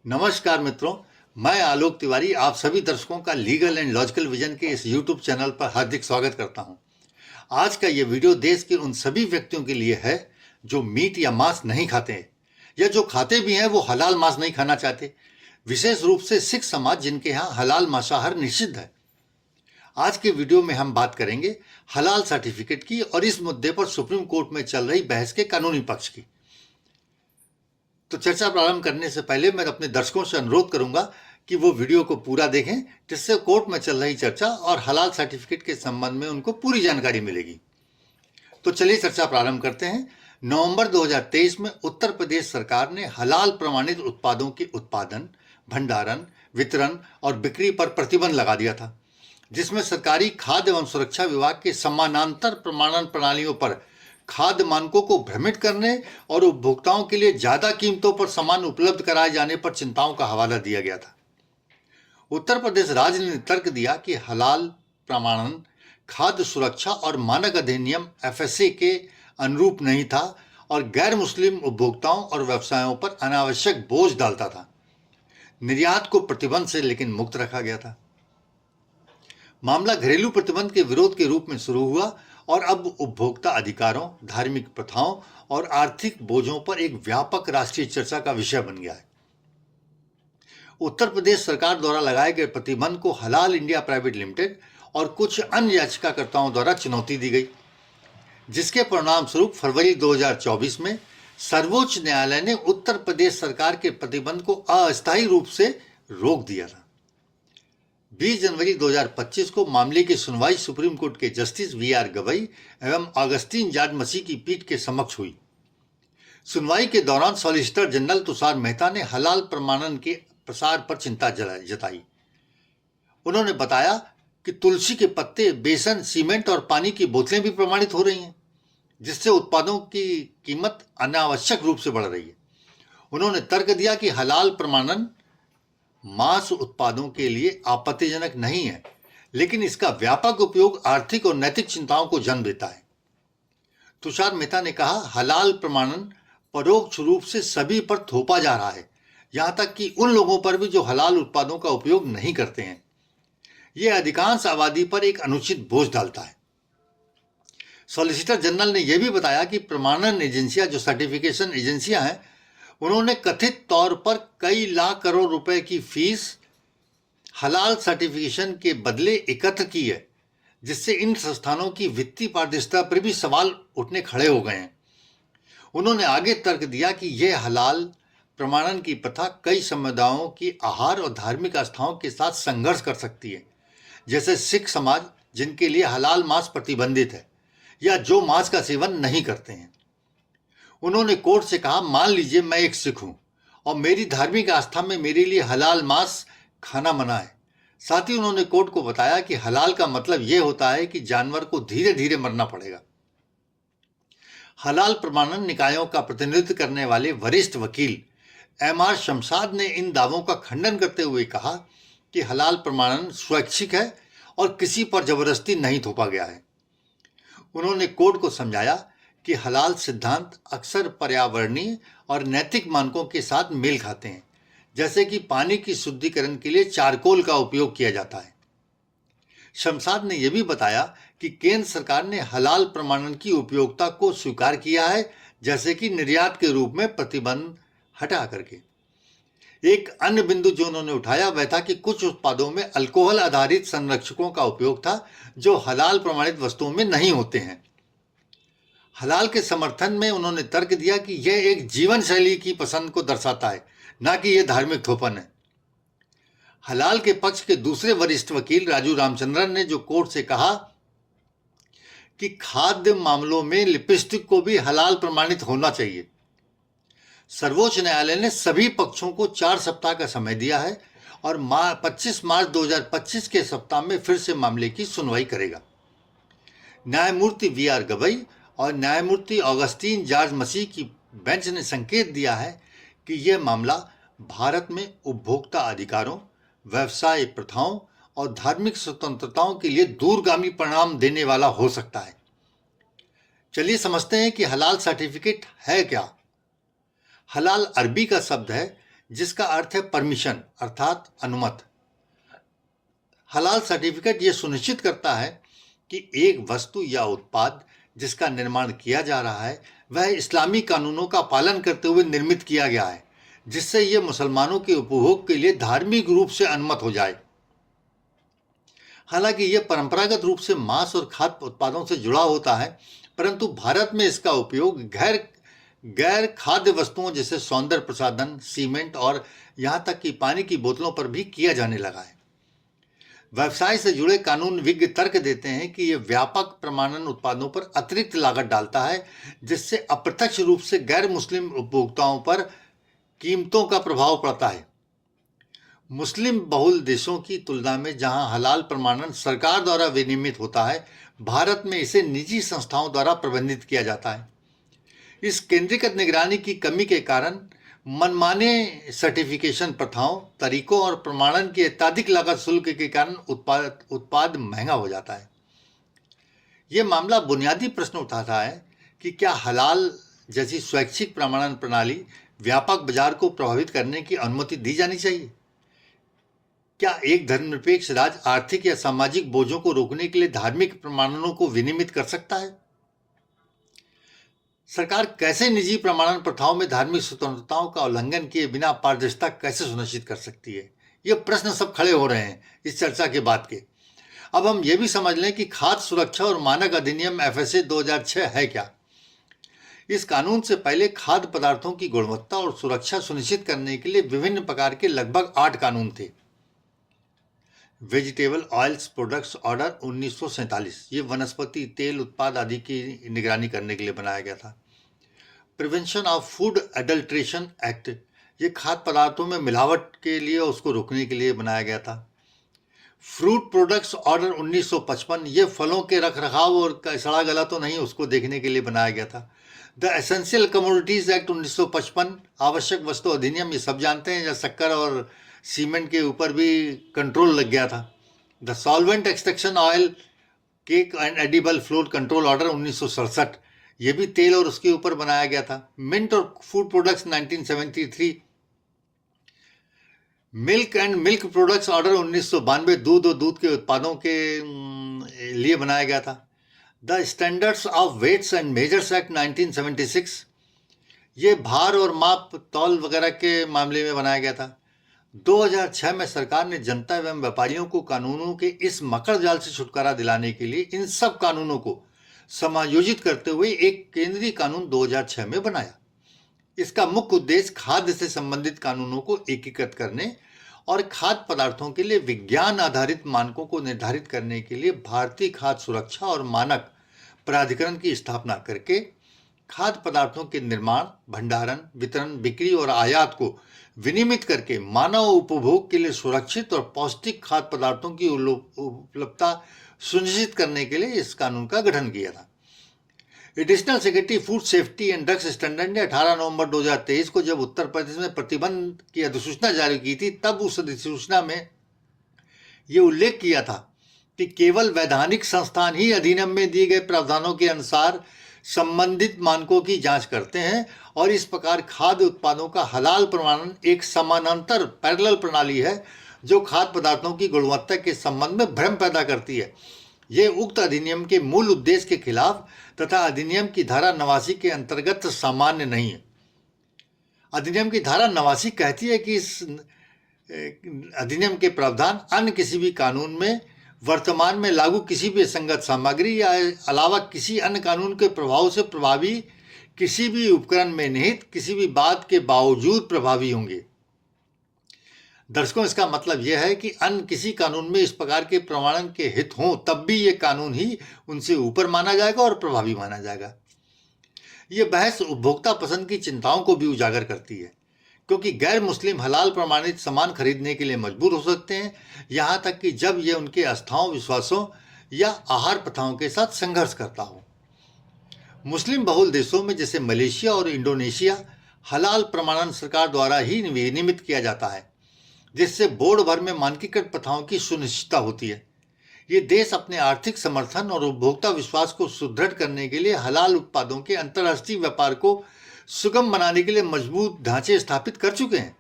नमस्कार मित्रों, मैं आलोक तिवारी आप सभी दर्शकों का लीगल एंड लॉजिकल विजन के इस यूट्यूब चैनल पर हार्दिक स्वागत करता हूं। आज का ये वीडियो देश के उन सभी व्यक्तियों के लिए है जो मीट या मांस नहीं खाते हैं या जो खाते भी हैं वो हलाल मांस नहीं खाना चाहते, विशेष रूप से सिख समाज जिनके यहाँ हलाल मांसाहार निषिद्ध है। आज के वीडियो में हम बात करेंगे हलाल सर्टिफिकेट की और इस मुद्दे पर सुप्रीम कोर्ट में चल रही बहस के कानूनी पक्ष की। तो चर्चा प्रारंभ करने से पहले मैं अपने दर्शकों से अनुरोध करूंगा कि वो वीडियो को पूरा देखें, जिससे कोर्ट में चल रही चर्चा और हलाल सर्टिफिकेट के संबंध में उनको पूरी जानकारी मिलेगी। तो चलिए चर्चा प्रारंभ करते हैं। नवंबर 2023 में उत्तर प्रदेश सरकार ने हलाल प्रमाणित उत्पादों के उत्पादन, भंडारण, वितरण और बिक्री पर प्रतिबंध लगा दिया था, जिसमें सरकारी खाद्य एवं सुरक्षा विभाग के समानांतर प्रमाणन प्रणालियों पर खाद्य मानकों को भ्रमित करने और उपभोक्ताओं के लिए ज्यादा कीमतों पर सामान उपलब्ध कराए जाने पर चिंताओं का हवाला दिया गया था। उत्तर प्रदेश राज्य ने तर्क दिया कि हलाल प्रमाणन खाद्य सुरक्षा और मानक अधिनियम एफएसए के अनुरूप नहीं था और गैर मुस्लिम उपभोक्ताओं और व्यवसायों पर अनावश्यक बोझ डालता था। निर्यात को प्रतिबंध से लेकिन मुक्त रखा गया था। मामला घरेलू प्रतिबंध के विरोध के रूप में शुरू हुआ और अब उपभोक्ता अधिकारों, धार्मिक प्रथाओं और आर्थिक बोझों पर एक व्यापक राष्ट्रीय चर्चा का विषय बन गया है। उत्तर प्रदेश सरकार द्वारा लगाए गए प्रतिबंध को हलाल इंडिया प्राइवेट लिमिटेड और कुछ अन्य याचिकाकर्ताओं द्वारा चुनौती दी गई, जिसके परिणाम स्वरूप फरवरी 2024 में सर्वोच्च न्यायालय ने उत्तर प्रदेश सरकार के प्रतिबंध को अस्थायी रूप से रोक दिया था। 20 जनवरी 2025 को मामले की सुनवाई सुप्रीम कोर्ट के जस्टिस वीआर गवई एवं ऑगस्टीन जॉर्ज मसी की पीठ के समक्ष हुई। सुनवाई के दौरान सॉलिसिटर जनरल तुषार मेहता ने हलाल प्रमाणन के प्रसार पर चिंता जताई। उन्होंने बताया कि तुलसी के पत्ते, बेसन, सीमेंट और पानी की बोतलें भी प्रमाणित हो रही हैं, जिससे उत्पादों की कीमत अनावश्यक रूप से बढ़ रही है। उन्होंने तर्क दिया कि हलाल प्रमाणन मांस उत्पादों के लिए आपत्तिजनक नहीं है, लेकिन इसका व्यापक उपयोग आर्थिक और नैतिक चिंताओं को जन्म देता है। तुषार मेहता ने कहा, हलाल प्रमाणन परोक्ष रूप से सभी पर थोपा जा रहा है, यहां तक कि उन लोगों पर भी जो हलाल उत्पादों का उपयोग नहीं करते हैं। यह अधिकांश आबादी पर एक अनुचित बोझ डालता है। सॉलिसिटर जनरल ने यह भी बताया कि प्रमाणन एजेंसियां, जो सर्टिफिकेशन एजेंसियां हैं, उन्होंने कथित तौर पर कई लाख करोड़ रुपए की फीस हलाल सर्टिफिकेशन के बदले एकत्र की है, जिससे इन संस्थानों की वित्तीय पारदर्शिता पर भी सवाल उठने खड़े हो गए हैं। उन्होंने आगे तर्क दिया कि यह हलाल प्रमाणन की प्रथा कई समुदायों की आहार और धार्मिक आस्थाओं के साथ संघर्ष कर सकती है, जैसे सिख समाज, जिनके लिए हलाल मांस प्रतिबंधित है या जो मांस का सेवन नहीं करते हैं। उन्होंने कोर्ट से कहा, मान लीजिए मैं एक सिख हूं और मेरी धार्मिक आस्था में मेरे लिए हलाल मांस खाना मना है। साथ ही उन्होंने कोर्ट को बताया कि हलाल का मतलब यह होता है कि जानवर को धीरे धीरे मरना पड़ेगा। हलाल प्रमाणन निकायों का प्रतिनिधित्व करने वाले वरिष्ठ वकील एमआर शमशाद ने इन दावों का खंडन करते हुए कहा कि हलाल प्रमाणन स्वैच्छिक है और किसी पर जबरदस्ती नहीं थोपा गया है। उन्होंने कोर्ट को समझाया कि हलाल सिद्धांत अक्सर पर्यावरणीय और नैतिक मानकों के साथ मेल खाते हैं, जैसे कि पानी की शुद्धिकरण के लिए चारकोल का उपयोग किया जाता है। शमशाद ने यह भी बताया कि केंद्र सरकार ने हलाल प्रमाणन की उपयोगिता को स्वीकार किया है, जैसे कि निर्यात के रूप में प्रतिबंध हटा करके। एक अन्य बिंदु जो उन्होंने उठाया वह था कि कुछ उत्पादों में अल्कोहल आधारित संरक्षकों का उपयोग था, जो हलाल प्रमाणित वस्तुओं में नहीं होते हैं। हलाल के समर्थन में उन्होंने तर्क दिया कि यह एक जीवन शैली की पसंद को दर्शाता है, न कि यह धार्मिक थोपन है। हलाल के पक्ष के दूसरे वरिष्ठ वकील राजू रामचंद्रन ने जो कोर्ट से कहा कि खाद्य मामलों में लिपस्टिक को भी हलाल प्रमाणित होना चाहिए। सर्वोच्च न्यायालय ने सभी पक्षों को 4 सप्ताह का समय दिया है और 25 मार्च 2025 के सप्ताह में फिर से मामले की सुनवाई करेगा। न्यायमूर्ति वीआर गवई और न्यायमूर्ति ऑगस्टीन जॉर्ज मसी की बेंच ने संकेत दिया है कि यह मामला भारत में उपभोक्ता अधिकारों, व्यवसाय प्रथाओं और धार्मिक स्वतंत्रताओं के लिए दूरगामी परिणाम देने वाला हो सकता है। चलिए समझते हैं कि हलाल सर्टिफिकेट है क्या। हलाल अरबी का शब्द है जिसका अर्थ है परमिशन अर्थात अनुमति। हलाल सर्टिफिकेट ये सुनिश्चित करता है कि एक वस्तु या उत्पाद जिसका निर्माण किया जा रहा है वह इस्लामी कानूनों का पालन करते हुए निर्मित किया गया है, जिससे यह मुसलमानों के उपभोग के लिए धार्मिक रूप से अनुमत हो जाए। हालांकि यह परंपरागत रूप से मांस और खाद्य उत्पादों से जुड़ा होता है, परंतु भारत में इसका उपयोग गैर खाद्य वस्तुओं जैसे सौंदर्य प्रसाधन, सीमेंट और यहाँ तक कि पानी की बोतलों पर भी किया जाने लगा है। व्यवसाय से जुड़े कानून विज्ञ तर्क देते हैं कि यह व्यापक प्रमाणन उत्पादों पर अतिरिक्त लागत डालता है, जिससे अप्रत्यक्ष रूप से गैर मुस्लिम उपभोक्ताओं पर कीमतों का प्रभाव पड़ता है। मुस्लिम बहुल देशों की तुलना में जहां हलाल प्रमाणन सरकार द्वारा विनियमित होता है, भारत में इसे निजी संस्थाओं द्वारा प्रबंधित किया जाता है। इस केंद्रीकृत निगरानी की कमी के कारण मनमाने सर्टिफिकेशन प्रथाओं, तरीकों और प्रमाणन की अत्यधिक लागत शुल्क के कारण उत्पाद महंगा हो जाता है। यह मामला बुनियादी प्रश्न उठाता है कि क्या हलाल जैसी स्वैच्छिक प्रमाणन प्रणाली व्यापक बाजार को प्रभावित करने की अनुमति दी जानी चाहिए? क्या एक धर्मनिरपेक्ष राज्य आर्थिक या सामाजिक बोझों को रोकने के लिए धार्मिक प्रमाणनों को विनियमित कर सकता है? सरकार कैसे निजी प्रमाणन प्रथाओं में धार्मिक स्वतंत्रताओं का उल्लंघन किए बिना पारदर्शिता कैसे सुनिश्चित कर सकती है? ये प्रश्न सब खड़े हो रहे हैं इस चर्चा के बाद के। अब हम ये भी समझ लें कि खाद्य सुरक्षा और मानक अधिनियम FSA 2006 है क्या। इस कानून से पहले खाद्य पदार्थों की गुणवत्ता और सुरक्षा सुनिश्चित करने के लिए विभिन्न प्रकार के लगभग 8 कानून थे। वेजिटेबल ऑयल्स प्रोडक्ट्स ऑर्डर 1947, ये वनस्पति तेल उत्पाद आदि की निगरानी करने के लिए बनाया गया था। Prevention of food adulteration act, ये खाद्य पदार्थों में मिलावट के लिए उसको रोकने के लिए बनाया गया था। फ्रूट प्रोडक्ट्स ऑर्डर 1955, ये फलों के रख रखाव और सड़ा गला तो नहीं उसको देखने के लिए बनाया गया था। द एसेंशियल कमोडिटीज एक्ट 1955, आवश्यक वस्तु अधिनियम, ये सब जानते हैं, या शक्कर और सीमेंट के ऊपर भी कंट्रोल लग गया था। The solvent extraction oil cake and edible floor control order 1967, ये भी तेल और उसके ऊपर बनाया गया था। मिंट और food products 1973, milk and milk products order 1992, दूध और दूध के उत्पादों के लिए बनाया गया था। The standards of weights and measures act 1976, ये भार और माप तौल वगैरह के मामले में बनाया गया था। 2006 में सरकार ने जनता एवं व्यापारियों को कानूनों के इस मकर जाल से छुटकारा दिलाने के लिए इन सब कानूनों को समायोजित करते हुए एक केंद्रीय कानून 2006 में बनाया। इसका मुख्य उद्देश्य खाद्य से संबंधित कानूनों को एकीकृत करने और खाद्य पदार्थों के लिए विज्ञान आधारित मानकों को निर्धारित करने के लिए भारतीय खाद्य सुरक्षा और मानक प्राधिकरण की स्थापना करके खाद्य पदार्थों के निर्माण, भंडारण, वितरण, बिक्री और आयात को विनियमित करके मानव उपभोग के लिए सुरक्षित और पौष्टिक खाद्य पदार्थों की उपलब्धता सुनिश्चित करने के लिए इस कानून का गठन किया था। Additional secretary food safety and drugs standard ने 18 नवंबर 2023 को जब उत्तर प्रदेश में प्रतिबंध की अधिसूचना जारी की थी, तब उस अधिसूचना में ये उल्लेख किया था कि केवल वैधानिक संस्थान ही अधिनियम में दिए गए प्रावधानों के अनुसार संबंधित मानकों की जांच करते हैं और इस प्रकार खाद्य उत्पादों का हलाल प्रमाणन एक समानांतर पैरेलल प्रणाली है जो खाद्य पदार्थों की गुणवत्ता के संबंध में भ्रम पैदा करती है। ये उक्त अधिनियम के मूल उद्देश्य के खिलाफ तथा अधिनियम की धारा 89 के अंतर्गत सामान्य नहीं है। अधिनियम की धारा 89 कहती है कि इस अधिनियम के प्रावधान अन्य किसी भी कानून में वर्तमान में लागू किसी भी असंगत सामग्री या अलावा किसी अन्य कानून के प्रभाव से प्रभावी किसी भी उपकरण में निहित किसी भी बात के बावजूद प्रभावी होंगे। दर्शकों, इसका मतलब यह है कि अन्य किसी कानून में इस प्रकार के प्रमाणन के हित हों तब भी ये कानून ही उनसे ऊपर माना जाएगा और प्रभावी माना जाएगा। ये बहस उपभोक्ता पसंद की चिंताओं को भी उजागर करती है, क्योंकि गैर मुस्लिम हलाल प्रमाणित सामान खरीदने के लिए मजबूर हो सकते हैं, यहाँ तक कि जब ये उनके आस्थाओं, विश्वासों या आहार प्रथाओं के साथ संघर्ष करता हो। मुस्लिम बहुल देशों में जैसे मलेशिया और इंडोनेशिया हलाल प्रमाणन सरकार द्वारा ही विनियमित किया जाता है, जिससे बोर्ड भर में मानकीकृत प्रथाओं की सुनिश्चितता होती है। ये देश अपने आर्थिक समर्थन और उपभोक्ता विश्वास को सुदृढ़ करने के लिए हलाल उत्पादों के अंतर्राष्ट्रीय व्यापार को सुगम बनाने के लिए मजबूत ढांचे स्थापित कर चुके हैं।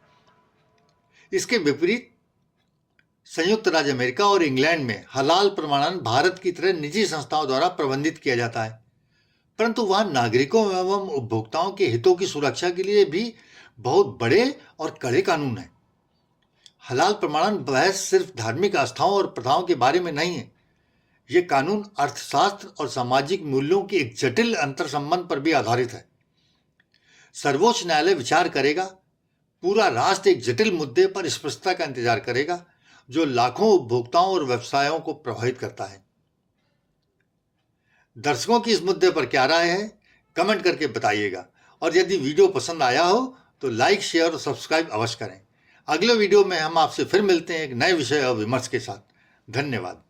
इसके विपरीत संयुक्त राज्य अमेरिका और इंग्लैंड में हलाल प्रमाणन भारत की तरह निजी संस्थाओं द्वारा प्रबंधित किया जाता है, परंतु वहां नागरिकों एवं उपभोक्ताओं के हितों की सुरक्षा के लिए भी बहुत बड़े और कड़े कानून हैं। हलाल प्रमाणन बहस सिर्फ धार्मिक आस्थाओं और प्रथाओं के बारे में नहीं है। ये कानून अर्थशास्त्र और सामाजिक मूल्यों के एक जटिल अंतर संबंध पर भी आधारित है। सर्वोच्च न्यायालय विचार करेगा, पूरा राष्ट्र एक जटिल मुद्दे पर स्पष्टता का इंतजार करेगा जो लाखों उपभोक्ताओं और व्यवसायों को प्रभावित करता है। दर्शकों की इस मुद्दे पर क्या राय है, कमेंट करके बताइएगा, और यदि वीडियो पसंद आया हो तो लाइक, शेयर और सब्सक्राइब अवश्य करें। अगले वीडियो में हम आपसे फिर मिलते हैं एक नए विषय और विमर्श के साथ। धन्यवाद।